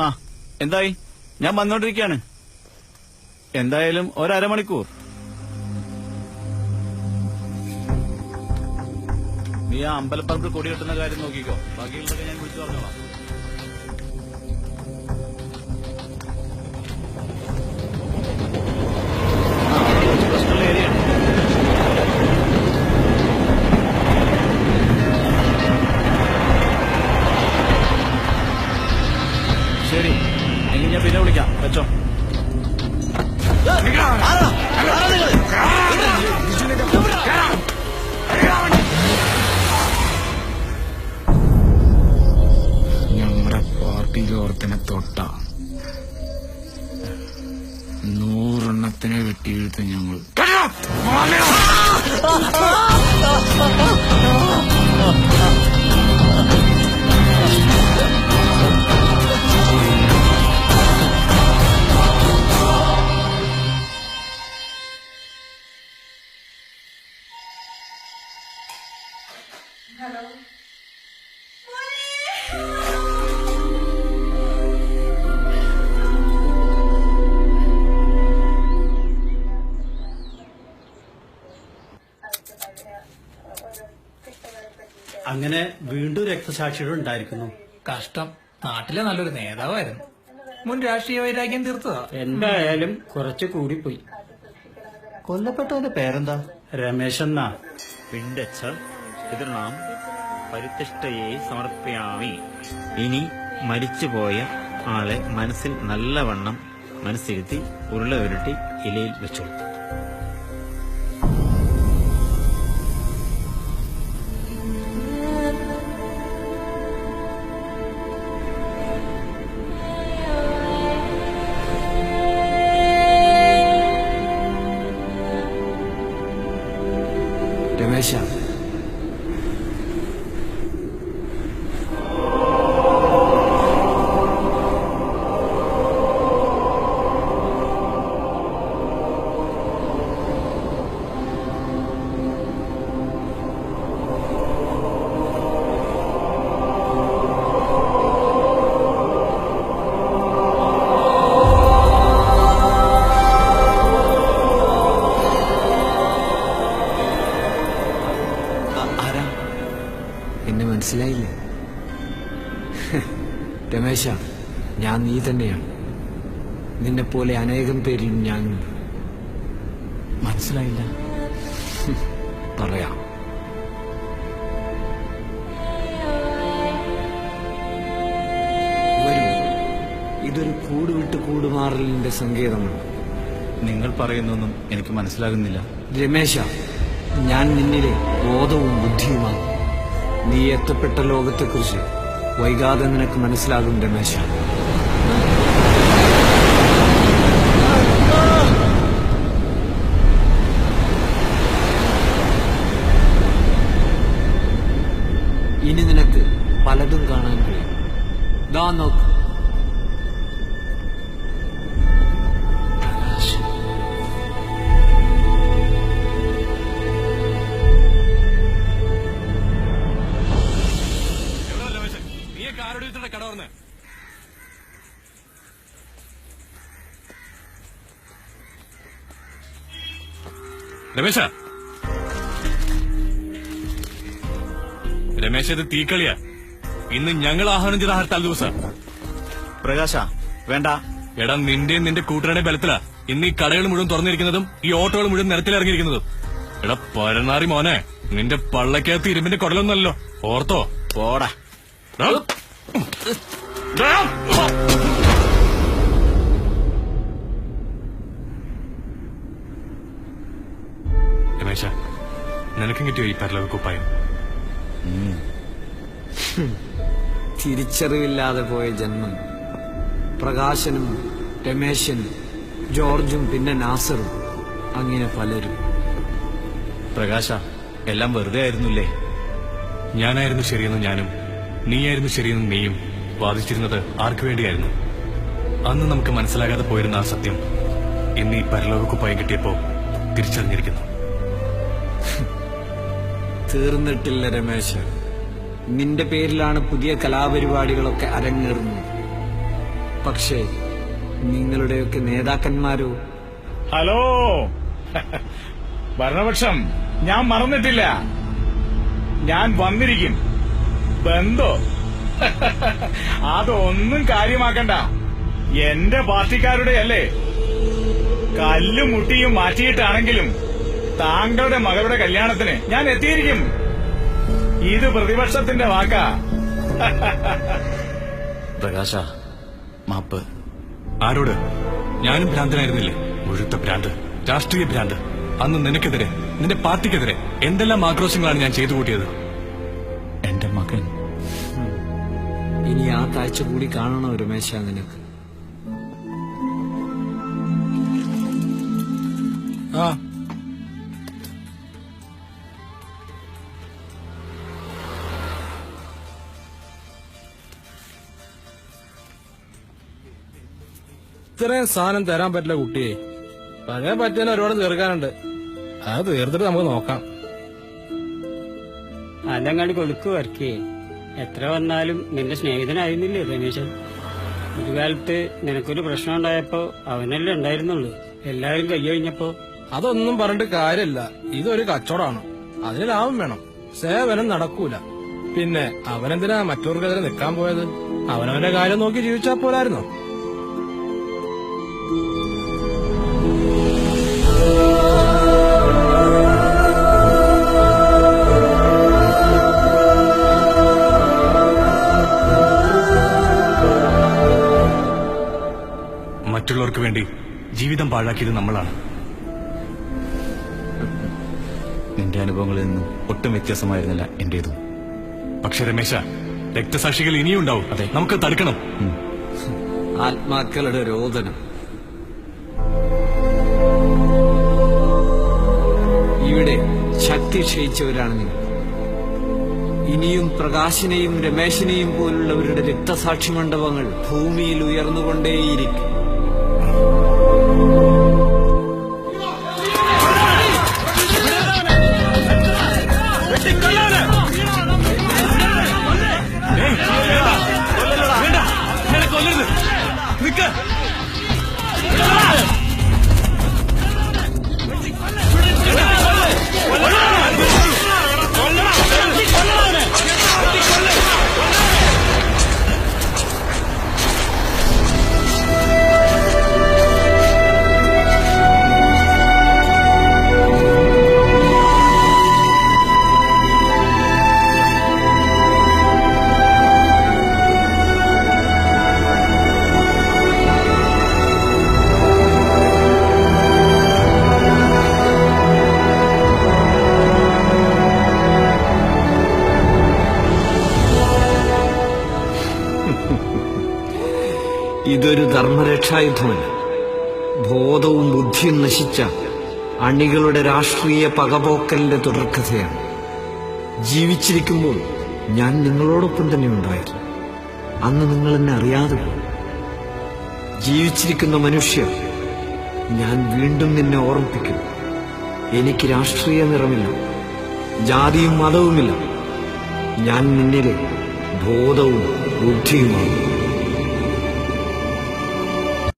ആ എന്തായി? ഞാൻ വന്നോണ്ടിരിക്കാണ്. എന്തായാലും ഒരമണിക്കൂർ. നീ ആ അമ്പലപ്പറമ്പിൽ കൊടി കെട്ടുന്ന കാര്യം നോക്കിക്കോ. ബാക്കിയുള്ളതൊക്കെ ഞാൻ വിളിച്ചു പറഞ്ഞോളാം. പ്രശ്നമുള്ള ഏരിയയാണ്. ശരി, എങ്കിൽ ഞാൻ പിന്നെ വിളിക്കാം. വെച്ചോ. ഞങ്ങളുടെ പാർട്ടിയിൽ ഓർത്തിനെ തൊട്ട 100 വെട്ടിയെടുത്ത് ഞങ്ങൾ അങ്ങനെ വീണ്ടും രക്തസാക്ഷികൾ ഉണ്ടായിരിക്കുന്നു. കഷ്ടം. നാട്ടിലെ നല്ലൊരു നേതാവായിരുന്നു. മുൻ രാഷ്ട്രീയ വൈരാഗ്യം തീർത്തതാ. എന്തായാലും കുറച്ച് കൂടിപ്പോയി. കൊല്ലപ്പെട്ടവന്റെ പേരെന്താ? രമേശ് എന്നാ. പിണ്ടച്ച പിതൃണാം പരിതിഷ്ഠയെ സമർപ്പയാമി. ഇനി മരിച്ചുപോയ ആളെ മനസ്സിൽ നല്ലവണ്ണം മനസ്സിരുത്തി ഉരുള ഉരുട്ടി ഇലയിൽ വെച്ചോളൂ. രമേശ, എന്നെ മനസ്സിലായില്ലേ? രമേശ, ഞാൻ നീ തന്നെയാണ്. നിന്നെപ്പോലെ അനേകം പേരിൽ ഞാൻ മനസ്സിലായില്ല. പറയാം. വരൂ, ഇതൊരു കൂട് വിട്ട് കൂടുമാറലിന്റെ സങ്കേതമാണ്. നിങ്ങൾ പറയുന്നൊന്നും എനിക്ക് മനസ്സിലാകുന്നില്ല. രമേശ, ഞാൻ നിന്നിലെ ബോധവും ബുദ്ധിയുമാണ്. നീ എത്തപ്പെട്ട ലോകത്തെക്കുറിച്ച് വൈകാതെ നിനക്ക് മനസ്സിലാകും രമേശ. ഇനി നിനക്ക് പലതും കാണാൻ കഴിയും. ദാ നോക്ക്. രമേശ, രമേശ, ഇത് തീക്കളിയാ. ഇന്ന് ഞങ്ങൾ ആഹ്വാനം ചെയ്ത ഹർത്താൽ ദിവസം. പ്രകാശ, വേണ്ട. എടാ, നിന്റെയും നിന്റെ കൂട്ടുകാരുടെ ബലത്തിലാ ഇന്ന് ഈ കടകൾ മുഴുവൻ തുറന്നിരിക്കുന്നതും ഈ ഓട്ടോകൾ മുഴുവൻ നിരത്തിലിറങ്ങിയിരിക്കുന്നതും. എടാ പരനാറി മോനെ, നിന്റെ പള്ളക്കകത്ത് ഇരുമ്പിന്റെ കുടലൊന്നല്ലോ, ഓർത്തോ? പോടാ. രമേശ, നിനക്കും കിട്ടിയോ ഈ പരലോക കുപ്പായം? തിരിച്ചറിവില്ലാതെ പോയ ജന്മം. പ്രകാശനും രമേശനും ജോർജും പിന്നെ നാസറും, അങ്ങനെ പലരും. പ്രകാശ, എല്ലാം വെറുതെ ആയിരുന്നില്ലേ? ഞാനായിരുന്നു ശരിയെന്ന് ഞാനും നീയായിരുന്നു ശരിയെന്ന് നീയും വാദിച്ചിരുന്നത് ആർക്കു വേണ്ടിയായിരുന്നു? അന്ന് നമുക്ക് മനസ്സിലാകാതെ പോയിരുന്ന ആ സത്യം ഇന്ന് ഈ പരലോക കുപ്പായം കിട്ടിയപ്പോ തിരിച്ചറിഞ്ഞിരിക്കുന്നു. തീർന്നിട്ടില്ല രമേശ. നിന്റെ പേരിലാണ് പുതിയ കലാപരിപാടികളൊക്കെ അരങ്ങേറുന്നത്. പക്ഷേ നിങ്ങളുടെയൊക്കെ നേതാക്കന്മാരോ? ഹലോ ഭരണപക്ഷം, ഞാൻ മറന്നിട്ടില്ല. ഞാൻ വന്നിരിക്കും. ബന്ധോ അതൊന്നും കാര്യമാക്കണ്ട. എന്റെ പാർട്ടിക്കാരുടെ അല്ലേ. കല്ലും മുട്ടിയും മാറ്റിയിട്ടാണെങ്കിലും താങ്കളുടെ മകളുടെ കല്യാണത്തിന് ഞാൻ എത്തിയിരിക്കും. ഇത് പ്രതിപക്ഷത്തിന്റെ വാക്കാ. പ്രകാശ, മാപ്പ്. ആരോട്? ഞാനും ഭ്രാന്തനായിരുന്നില്ലേ? മുഴുത്ത ഭ്രാന്ത്, രാഷ്ട്രീയ ഭ്രാന്ത്. അന്ന് നിനക്കെതിരെ, നിന്റെ പാർട്ടിക്കെതിരെ എന്തെല്ലാം ആക്രോശങ്ങളാണ് ഞാൻ ചെയ്തു കൂട്ടിയത്. എന്റെ മകൻ. ഇനി ആ താഴ്ച കൂടി കാണണോ രമേശ നിനക്ക്? ഇത്രയും സാധനം തരാൻ പറ്റില്ല കുട്ടിയെ. അങ്ങനെ പറ്റിയാൽ ഒരുപാട് തീർക്കാനുണ്ട്. അത് തീർത്തിട്ട് നമുക്ക് നോക്കാം. അതങ്ങാടി കൊടുക്കു വർക്കേ. എത്ര വന്നാലും നിന്റെ സ്നേഹിതനായിരുന്നില്ലേ രമേശൻ? ഒരു കാലത്ത് നിനക്കൊരു പ്രശ്നം ഉണ്ടായപ്പോ അവനല്ലേ ഉണ്ടായിരുന്നുള്ളൂ. എല്ലാവരും കൈയൊഴിഞ്ഞപ്പോ. അതൊന്നും പറഞ്ഞിട്ട് കാര്യമില്ല. ഇതൊരു കച്ചവടമാണ്. അതിന് ലാഭം വേണം. സേവനം നടക്കൂല. പിന്നെ അവനെന്തിനാ മറ്റവർക്കെതിരെ നിൽക്കാൻ പോയത്? അവനവന്റെ കാര്യം നോക്കി ജീവിച്ചാ പോലായിരുന്നോ? മറ്റുള്ളവർക്ക് വേണ്ടി ജീവിതം പാഴാക്കിയത് നമ്മളാണ്. നിന്റെ അനുഭവങ്ങളിൽ നിന്നും ഒട്ടും വ്യത്യാസമായിരുന്നില്ല എന്റേതും. പക്ഷെ രമേശ, രക്തസാക്ഷികൾ ഇനിയും ഉണ്ടാവും. അതെ, നമുക്ക് തടുക്കണം. ആത്മാക്കളുടെ രോദനം. ഇവിടെ ശക്തി ക്ഷയിച്ചവരാണ് നിങ്ങൾ. ഇനിയും പ്രകാശിനെയും രമേശിനെയും പോലുള്ളവരുടെ രക്തസാക്ഷി മണ്ഡപങ്ങൾ ഭൂമിയിൽ ഉയർന്നുകൊണ്ടേയിരിക്കും. ഇതൊരു ധർമ്മരക്ഷായുദ്ധമല്ല. ബോധവും ബുദ്ധിയും നശിച്ച അണികളുടെ രാഷ്ട്രീയ പകപോക്കലിന്റെ തുടർക്കഥയാണ്. ജീവിച്ചിരിക്കുമ്പോൾ ഞാൻ നിങ്ങളോടൊപ്പം തന്നെ ഉണ്ടായിരുന്നു. അന്ന് നിങ്ങൾ എന്നെ അറിയാതെ പോയി. ജീവിച്ചിരിക്കുന്ന മനുഷ്യ, ഞാൻ വീണ്ടും നിന്നെ ഓർമ്മിപ്പിക്കുന്നു. എനിക്ക് രാഷ്ട്രീയ നിറമില്ല, ജാതിയും മതവുമില്ല. ഞാൻ നിന്നിലെ ബോധവും ബുദ്ധിയുമാണ്.